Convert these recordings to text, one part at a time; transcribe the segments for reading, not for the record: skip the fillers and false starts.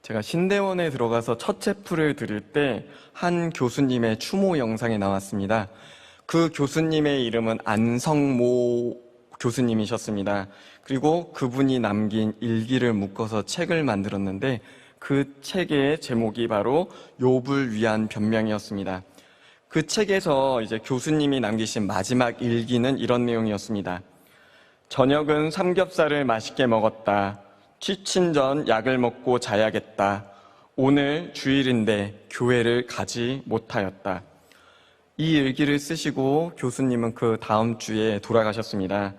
제가 신대원에 들어가서 첫 체프를 드릴 때 한 교수님의 추모 영상이 나왔습니다. 그 교수님의 이름은 안성모 교수님이셨습니다. 그리고 그분이 남긴 일기를 묶어서 책을 만들었는데 그 책의 제목이 바로 욥을 위한 변명이었습니다. 그 책에서 이제 교수님이 남기신 마지막 일기는 이런 내용이었습니다. 저녁은 삼겹살을 맛있게 먹었다. 취침 전 약을 먹고 자야겠다. 오늘 주일인데 교회를 가지 못하였다. 이 일기를 쓰시고 교수님은 그 다음 주에 돌아가셨습니다.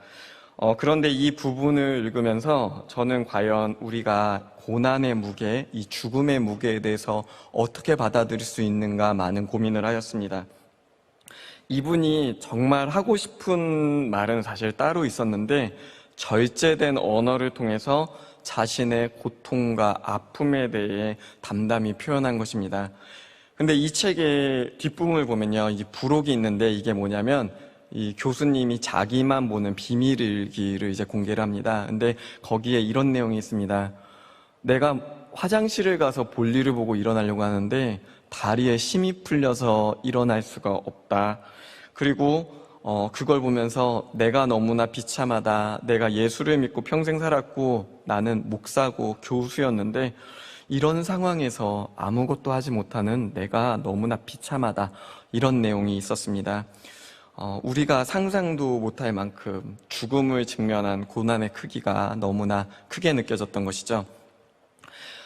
그런데 이 부분을 읽으면서 저는 과연 우리가 고난의 무게, 이 죽음의 무게에 대해서 어떻게 받아들일 수 있는가 많은 고민을 하였습니다. 이분이 정말 하고 싶은 말은 사실 따로 있었는데 절제된 언어를 통해서 자신의 고통과 아픔에 대해 담담히 표현한 것입니다. 근데 이 책의 뒷부분을 보면요, 이 부록이 있는데 이게 뭐냐면 이 교수님이 자기만 보는 비밀 일기를 이제 공개를 합니다. 근데 거기에 이런 내용이 있습니다. 내가 화장실을 가서 볼일을 보고 일어나려고 하는데 다리에 힘이 풀려서 일어날 수가 없다. 그리고 그걸 보면서 내가 너무나 비참하다. 내가 예수를 믿고 평생 살았고 나는 목사고 교수였는데 이런 상황에서 아무것도 하지 못하는 내가 너무나 비참하다. 이런 내용이 있었습니다. 우리가 상상도 못할 만큼 죽음을 직면한 고난의 크기가 너무나 크게 느껴졌던 것이죠.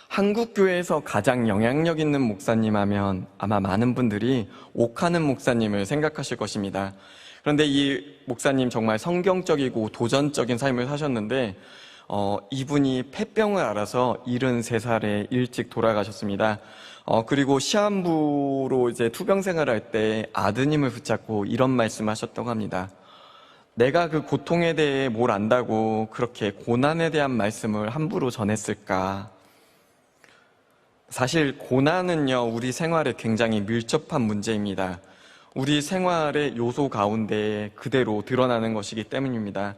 한국교회에서 가장 영향력 있는 목사님 하면 아마 많은 분들이 옥하는 목사님을 생각하실 것입니다. 그런데 이 목사님 정말 성경적이고 도전적인 삶을 사셨는데 이분이 폐병을 앓아서 73살에 일찍 돌아가셨습니다. 그리고 시한부로 이제 투병 생활할 때 아드님을 붙잡고 이런 말씀하셨다고 합니다. 내가 그 고통에 대해 뭘 안다고 그렇게 고난에 대한 말씀을 함부로 전했을까? 사실 고난은요, 우리 생활에 굉장히 밀접한 문제입니다. 우리 생활의 요소 가운데 그대로 드러나는 것이기 때문입니다.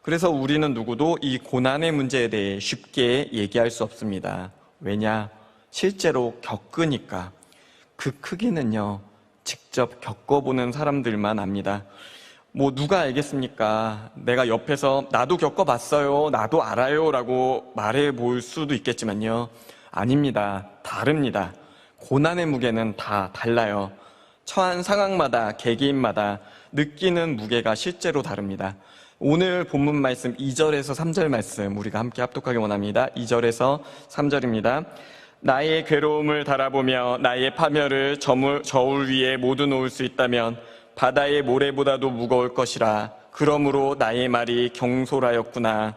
그래서 우리는 누구도 이 고난의 문제에 대해 쉽게 얘기할 수 없습니다. 왜냐? 실제로 겪으니까. 그 크기는요, 직접 겪어보는 사람들만 압니다. 누가 알겠습니까? 내가 옆에서 나도 겪어봤어요, 나도 알아요 라고 말해 볼 수도 있겠지만요, 아닙니다. 다릅니다. 고난의 무게는 다 달라요. 처한 상황마다, 개개인마다 느끼는 무게가 실제로 다릅니다. 오늘 본문 말씀 2절에서 3절 말씀 우리가 함께 합독하기 원합니다. 2절에서 3절입니다. 나의 괴로움을 달아보며 나의 파멸을 저울 위에 모두 놓을 수 있다면 바다의 모래보다도 무거울 것이라. 그러므로 나의 말이 경솔하였구나.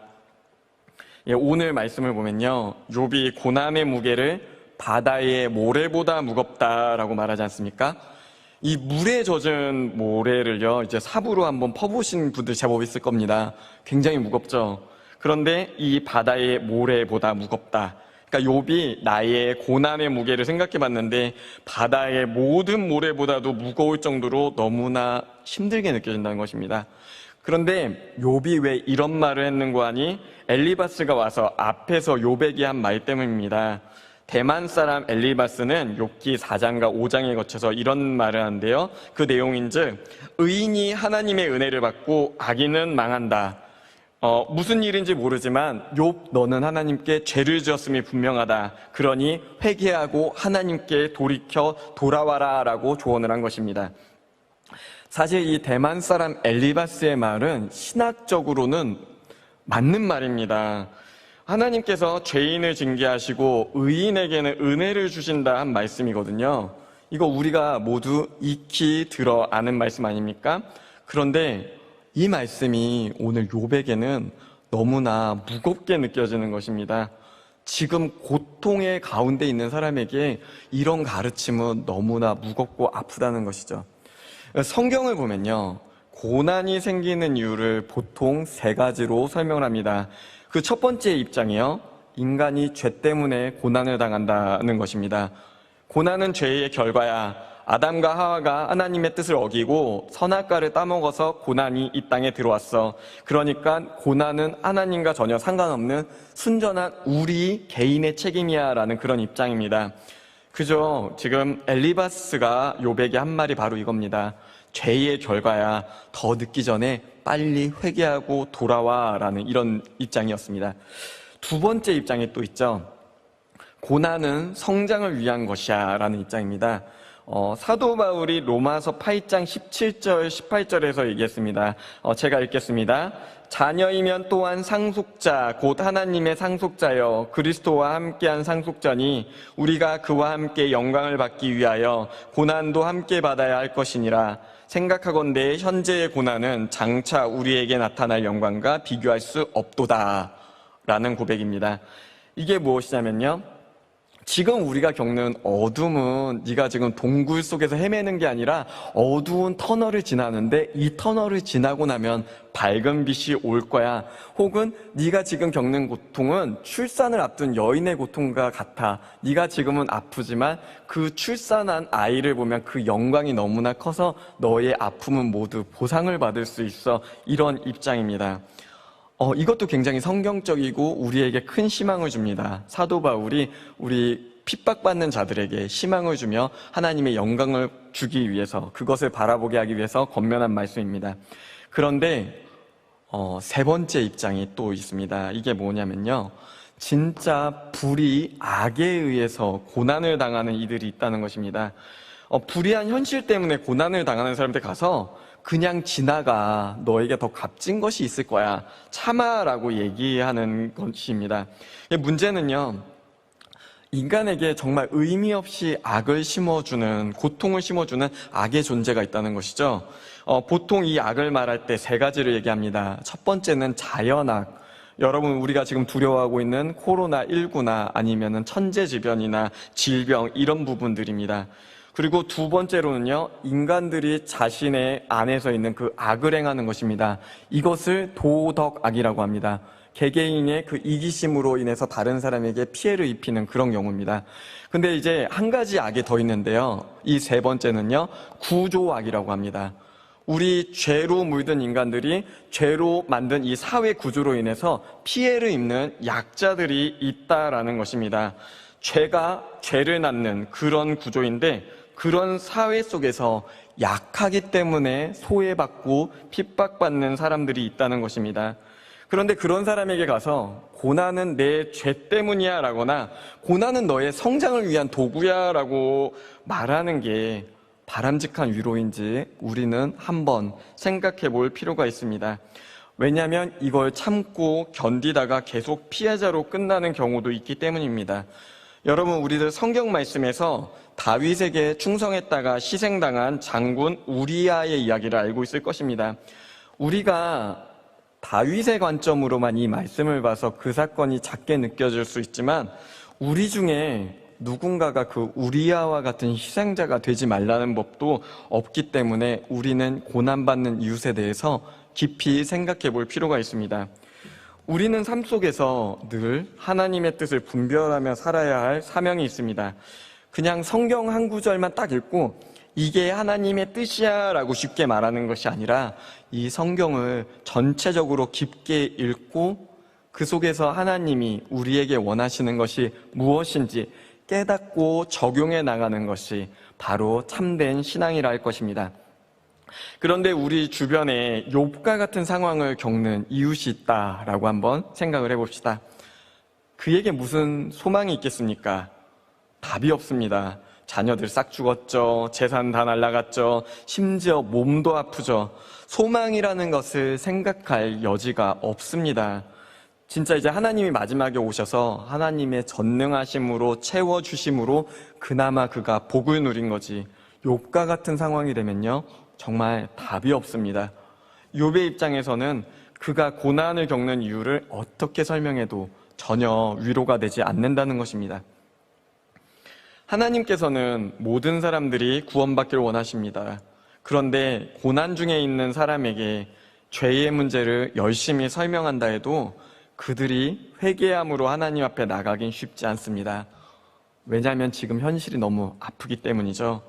오늘 말씀을 보면요, 욥이 고난의 무게를 바다의 모래보다 무겁다라고 말하지 않습니까? 이 물에 젖은 모래를요, 이제 삽으로 한번 퍼보신 분들 제법 있을 겁니다. 굉장히 무겁죠. 그런데 이 바다의 모래보다 무겁다. 그러니까 욥이 나의 고난의 무게를 생각해 봤는데 바다의 모든 모래보다도 무거울 정도로 너무나 힘들게 느껴진다는 것입니다. 그런데 욥이 왜 이런 말을 했는고 하니 엘리바스가 와서 앞에서 욥에게 한 말 때문입니다. 대만 사람 엘리바스는 욥기 4장과 5장에 거쳐서 이런 말을 하는데요, 그 내용인즉 의인이 하나님의 은혜를 받고 악인은 망한다. 무슨 일인지 모르지만 욥, 너는 하나님께 죄를 지었음이 분명하다. 그러니 회개하고 하나님께 돌이켜 돌아와라 라고 조언을 한 것입니다. 사실 이 대만 사람 엘리바스의 말은 신학적으로는 맞는 말입니다. 하나님께서 죄인을 징계하시고 의인에게는 은혜를 주신다 한 말씀이거든요. 이거 우리가 모두 익히 들어 아는 말씀 아닙니까? 그런데 이 말씀이 오늘 욥에게는 너무나 무겁게 느껴지는 것입니다. 지금 고통의 가운데 있는 사람에게 이런 가르침은 너무나 무겁고 아프다는 것이죠. 성경을 보면요, 고난이 생기는 이유를 보통 3가지로 설명을 합니다. 그 첫 번째 입장이요, 인간이 죄 때문에 고난을 당한다는 것입니다. 고난은 죄의 결과야. 아담과 하와가 하나님의 뜻을 어기고 선악과를 따먹어서 고난이 이 땅에 들어왔어. 그러니까 고난은 하나님과 전혀 상관없는 순전한 우리 개인의 책임이야 라는 그런 입장입니다. 그죠? 지금 엘리바스가 욥에게 한 말이 바로 이겁니다. 죄의 결과야. 더 늦기 전에 빨리 회개하고 돌아와 라는 이런 입장이었습니다. 두 번째 입장이 또 있죠. 고난은 성장을 위한 것이야 라는 입장입니다. 사도 바울이 로마서 8장 17절 18절에서 얘기했습니다. 제가 읽겠습니다. 자녀이면 또한 상속자 곧 하나님의 상속자여 그리스도와 함께한 상속자니 우리가 그와 함께 영광을 받기 위하여 고난도 함께 받아야 할 것이니라. 생각하건대 현재의 고난은 장차 우리에게 나타날 영광과 비교할 수 없도다 라는 고백입니다. 이게 무엇이냐면요, 지금 우리가 겪는 어둠은 네가 지금 동굴 속에서 헤매는 게 아니라 어두운 터널을 지나는데 이 터널을 지나고 나면 밝은 빛이 올 거야. 혹은 네가 지금 겪는 고통은 출산을 앞둔 여인의 고통과 같아. 네가 지금은 아프지만 그 출산한 아이를 보면 그 영광이 너무나 커서 너의 아픔은 모두 보상을 받을 수 있어. 이런 입장입니다. 이것도 굉장히 성경적이고 우리에게 큰 희망을 줍니다. 사도 바울이 우리 핍박받는 자들에게 희망을 주며 하나님의 영광을 주기 위해서, 그것을 바라보게 하기 위해서 권면한 말씀입니다. 그런데 세 번째 입장이 또 있습니다. 이게 뭐냐면요, 진짜 불의, 악에 의해서 고난을 당하는 이들이 있다는 것입니다. 불의한 현실 때문에 고난을 당하는 사람들 가서 그냥 지나가, 너에게 더 값진 것이 있을 거야, 참아라고 얘기하는 것입니다. 문제는요, 인간에게 정말 의미 없이 악을 심어주는, 고통을 심어주는 악의 존재가 있다는 것이죠. 보통 이 악을 말할 때 세 가지를 얘기합니다. 첫 번째는 자연악. 여러분, 우리가 지금 두려워하고 있는 코로나19나 아니면은 천재지변이나 질병, 이런 부분들입니다. 그리고 두 번째로는요, 인간들이 자신의 안에서 있는 그 악을 행하는 것입니다. 이것을 도덕악이라고 합니다. 개개인의 그 이기심으로 인해서 다른 사람에게 피해를 입히는 그런 경우입니다. 근데 이제 한 가지 악이 더 있는데요, 이 세 번째는요, 구조악이라고 합니다. 우리 죄로 물든 인간들이 죄로 만든 이 사회 구조로 인해서 피해를 입는 약자들이 있다라는 것입니다. 죄가 죄를 낳는 그런 구조인데, 그런 사회 속에서 약하기 때문에 소외받고 핍박받는 사람들이 있다는 것입니다. 그런데 그런 사람에게 가서 고난은 내 죄 때문이야 라거나 고난은 너의 성장을 위한 도구야 라고 말하는 게 바람직한 위로인지 우리는 한번 생각해 볼 필요가 있습니다. 왜냐하면 이걸 참고 견디다가 계속 피해자로 끝나는 경우도 있기 때문입니다. 여러분, 우리들 성경 말씀에서 다윗에게 충성했다가 희생당한 장군 우리아의 이야기를 알고 있을 것입니다. 우리가 다윗의 관점으로만 이 말씀을 봐서 그 사건이 작게 느껴질 수 있지만, 우리 중에 누군가가 그 우리아와 같은 희생자가 되지 말라는 법도 없기 때문에 우리는 고난받는 이웃에 대해서 깊이 생각해 볼 필요가 있습니다. 우리는 삶 속에서 늘 하나님의 뜻을 분별하며 살아야 할 사명이 있습니다. 그냥 성경 한 구절만 딱 읽고 이게 하나님의 뜻이야 라고 쉽게 말하는 것이 아니라, 이 성경을 전체적으로 깊게 읽고 그 속에서 하나님이 우리에게 원하시는 것이 무엇인지 깨닫고 적용해 나가는 것이 바로 참된 신앙이라 할 것입니다. 그런데 우리 주변에 욥과 같은 상황을 겪는 이웃이 있다라고 한번 생각을 해봅시다. 그에게 무슨 소망이 있겠습니까? 답이 없습니다. 자녀들 싹 죽었죠. 재산 다 날라갔죠. 심지어 몸도 아프죠. 소망이라는 것을 생각할 여지가 없습니다. 진짜 이제 하나님이 마지막에 오셔서 하나님의 전능하심으로 채워주심으로 그나마 그가 복을 누린 거지, 욥과 같은 상황이 되면요, 정말 답이 없습니다. 욥의 입장에서는 그가 고난을 겪는 이유를 어떻게 설명해도 전혀 위로가 되지 않는다는 것입니다. 하나님께서는 모든 사람들이 구원받기를 원하십니다. 그런데 고난 중에 있는 사람에게 죄의 문제를 열심히 설명한다 해도 그들이 회개함으로 하나님 앞에 나가긴 쉽지 않습니다. 왜냐하면 지금 현실이 너무 아프기 때문이죠.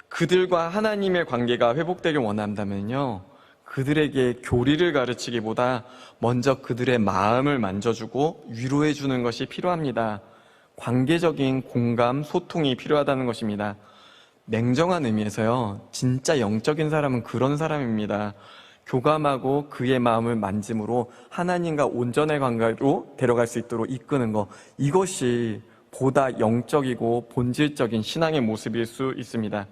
그들과 하나님의 관계가 회복되길 원한다면요, 그들에게 교리를 가르치기보다 먼저 그들의 마음을 만져주고 위로해주는 것이 필요합니다. 관계적인 공감, 소통이 필요하다는 것입니다. 냉정한 의미에서요, 진짜 영적인 사람은 그런 사람입니다. 교감하고 그의 마음을 만짐으로 하나님과 온전의 관계로 데려갈 수 있도록 이끄는 것, 이것이 보다 영적이고 본질적인 신앙의 모습일 수 있습니다.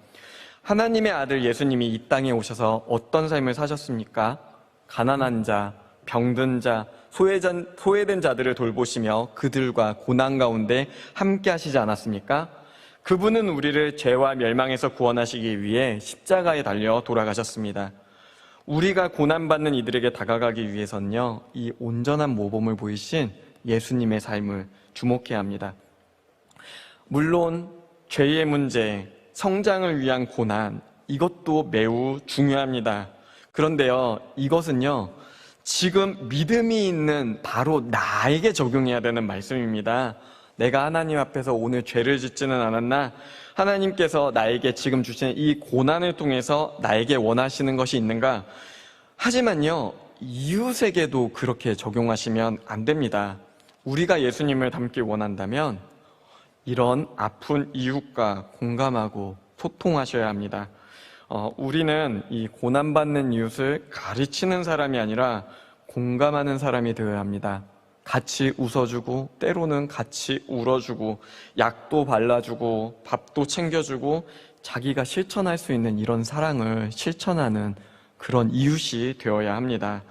하나님의 아들 예수님이 이 땅에 오셔서 어떤 삶을 사셨습니까? 가난한 자, 병든 자, 소외된 자들을 돌보시며 그들과 고난 가운데 함께 하시지 않았습니까? 그분은 우리를 죄와 멸망에서 구원하시기 위해 십자가에 달려 돌아가셨습니다. 우리가 고난받는 이들에게 다가가기 위해서는요, 이 온전한 모범을 보이신 예수님의 삶을 주목해야 합니다. 물론 죄의 문제, 성장을 위한 고난, 이것도 매우 중요합니다. 그런데요, 이것은요, 지금 믿음이 있는 바로 나에게 적용해야 되는 말씀입니다. 내가 하나님 앞에서 오늘 죄를 짓지는 않았나? 하나님께서 나에게 지금 주시는 이 고난을 통해서 나에게 원하시는 것이 있는가? 하지만요, 이웃에게도 그렇게 적용하시면 안 됩니다. 우리가 예수님을 닮길 원한다면 이런 아픈 이웃과 공감하고 소통하셔야 합니다. 우리는 이 고난받는 이웃을 가르치는 사람이 아니라 공감하는 사람이 되어야 합니다. 같이 웃어주고 때로는 같이 울어주고 약도 발라주고 밥도 챙겨주고 자기가 실천할 수 있는 이런 사랑을 실천하는 그런 이웃이 되어야 합니다.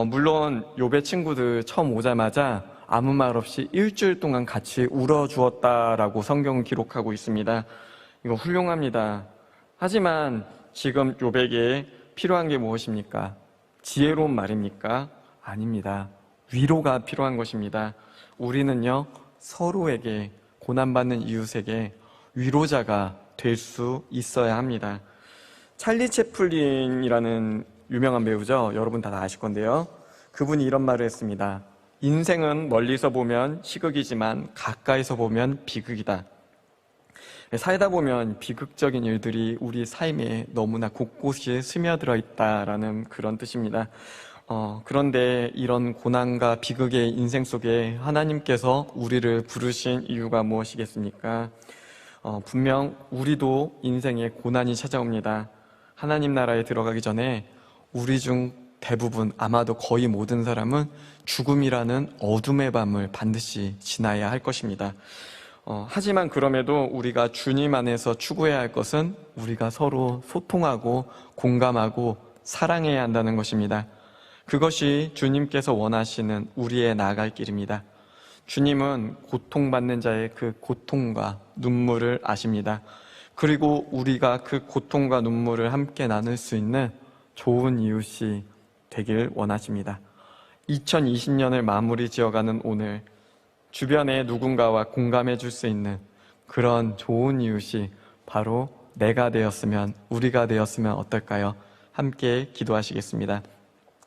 물론 욥의 친구들 처음 오자마자 아무 말 없이 일주일 동안 같이 울어주었다라고 성경은 기록하고 있습니다. 이거 훌륭합니다. 하지만 지금 욥에게 필요한 게 무엇입니까? 지혜로운 말입니까? 아닙니다. 위로가 필요한 것입니다. 우리는요, 서로에게, 고난받는 이웃에게 위로자가 될 수 있어야 합니다. 찰리 채플린이라는 유명한 배우죠. 여러분 다 아실 건데요. 그분이 이런 말을 했습니다. 인생은 멀리서 보면 희극이지만 가까이서 보면 비극이다. 살다 보면 비극적인 일들이 우리 삶에 너무나 곳곳이 스며들어 있다라는 그런 뜻입니다. 그런데 이런 고난과 비극의 인생 속에 하나님께서 우리를 부르신 이유가 무엇이겠습니까? 분명 우리도 인생에 고난이 찾아옵니다. 하나님 나라에 들어가기 전에 우리 중 대부분, 아마도 거의 모든 사람은 죽음이라는 어둠의 밤을 반드시 지나야 할 것입니다. 하지만 그럼에도 우리가 주님 안에서 추구해야 할 것은 우리가 서로 소통하고 공감하고 사랑해야 한다는 것입니다. 그것이 주님께서 원하시는 우리의 나아갈 길입니다. 주님은 고통받는 자의 그 고통과 눈물을 아십니다. 그리고 우리가 그 고통과 눈물을 함께 나눌 수 있는 좋은 이웃이 되길 원하십니다. 2020년을 마무리 지어가는 오늘, 주변에 누군가와 공감해 줄 수 있는 그런 좋은 이웃이 바로 내가 되었으면, 우리가 되었으면 어떨까요? 함께 기도하시겠습니다.